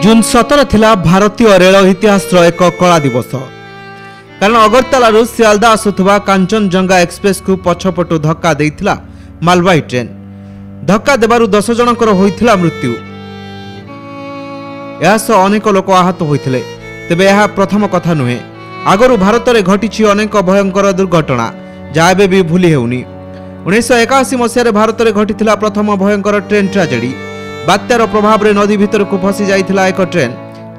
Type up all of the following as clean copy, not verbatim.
जून 17 थिला भारतीय रेल इतिहास एक कला दिवस। कारण अगरतला सियालदा आसुवा कांचनजंगा एक्सप्रेस को पछपटू धक्का देइथिला मालवाही ट्रेन। धक्का देबारु 10 जनकर होइथिला मृत्यु। यासह अनेक लोक आहत होइथिले। तेबे यह प्रथम कथा नुहे। आगरु भारत में घटी अनेक भयंकर दुर्घटना जहाँ एबे भी भूली हेउनी। 1981 मसीह भारत में घटी प्रथम भयंकर ट्रेन ट्राजेडी। बात्यार प्रभाव में नदी भितर को फसी जाइथिला एक ट्रेन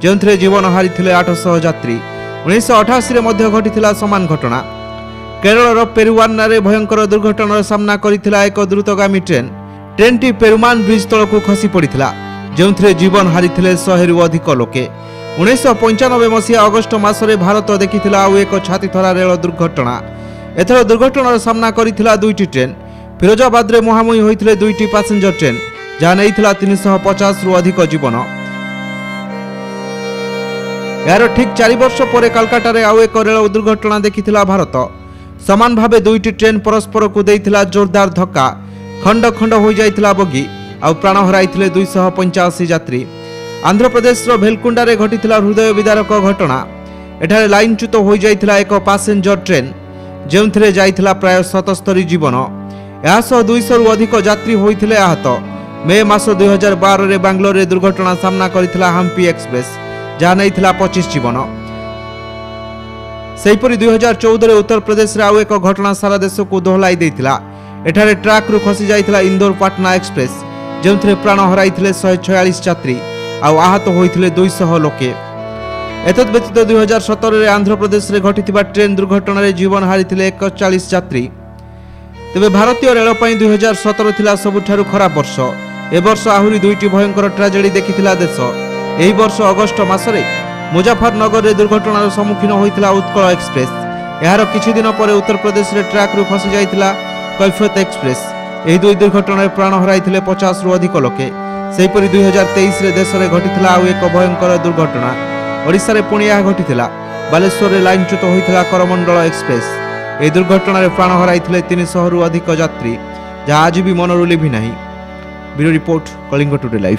जो जीवन हारी 800 यात्री। 1988 घटी समान घटना। केरल पेरुवान्ना रे भयंकर दुर्घटनार सामना करिथिला एक द्रुतगामी ट्रेन। ट्रेनटी पेरुमान ब्रिज तल को खसी पड़िथिला जो जीवन हारी 100 रु अधिक लोके। 1995 मसीहा अगस्ट मासरे भारत देखिथिला आउ एक छातीथरा रेल दुर्घटना। एथर दुर्घटनार सामना करिथिला दुईटी ट्रेन। फिरोजाबाद रे मुहांमुही होइथिले दुईटी पैसेंजर ट्रेन जहाँ नहीं 350 रु अधिक जीवन। यार ठीक 4 वर्ष पर कलकाता रे आउ एक रेल दुर्घटना देखिथिला भारत। समान भावे दुईटी ट्रेन परस्पर को देइथिला जोरदार धक्का। खंड खंड हो जाइथिला बगी आउ प्राण हराइथिले 285 यात्री। आंध्र प्रदेश रो भेलकुंडा रे घटिथिला हृदय विदारक घटना। एठारे लाइनच्युत हो जाइथिला एक पैसेंजर ट्रेन जेउथिरे जाइथिला प्राय 77 जीवन। यासह 200 रु अधिक यात्री होइथिले आहत। मे मास 2012 रे बेंगलोर रे दुर्घटना सामना करिथिला हम्पी एक्सप्रेस जहाँ नहीं 25 जीवन। सेहीपरि 2014 रे उत्तर प्रदेश रे आउ एक घटना सारा देश को दोहलाई देइथिला। एठारे ट्रैक रु खसी जाइथिला इंदौर पाटना एक्सप्रेस जेउथिरे प्राण हराइथिले 146 यात्री आउ आहत होइथिले 200 लोके। एतद व्यतीत 2017 रे आंध्र प्रदेश रे घटिथिबा ट्रेन दुर्घटना रे जीवन हारिथिले 41 यात्री। तेबे भारतीय रेल पई 2017 थिला सबुठारु खराब वर्ष। ए वर्ष आहुरी दुईटी भयंकर ट्राजेडी देखिथिला देश। एही वर्ष अगस्ट मासरे मुजफ्फरनगर रे दुर्घटनार सम्मुखीन होइथिला उत्कल एक्सप्रेस। यार किछि दिन पर उत्तर प्रदेश रे ट्रैक रु खसी जाइथिला कैफियत एक्सप्रेस। एही दुई दुर्घटना प्राण हराइथिले 50 रु अधिक लोके। सेहीपरि 2023 रे देश रे घटिथिला आउ एक भयंकर दुर्घटना। ओडिशा रे पुणी यह घटिथिला। बालेश्वर रे लाइनच्युत होइथिला करमंडल एक्सप्रेस। एही दुर्घटना रे प्राण हराइथिले 300 रु अधिक यात्री जहाँ आज भी मनरु लिभि नाही। Bureau report Kalinga today live.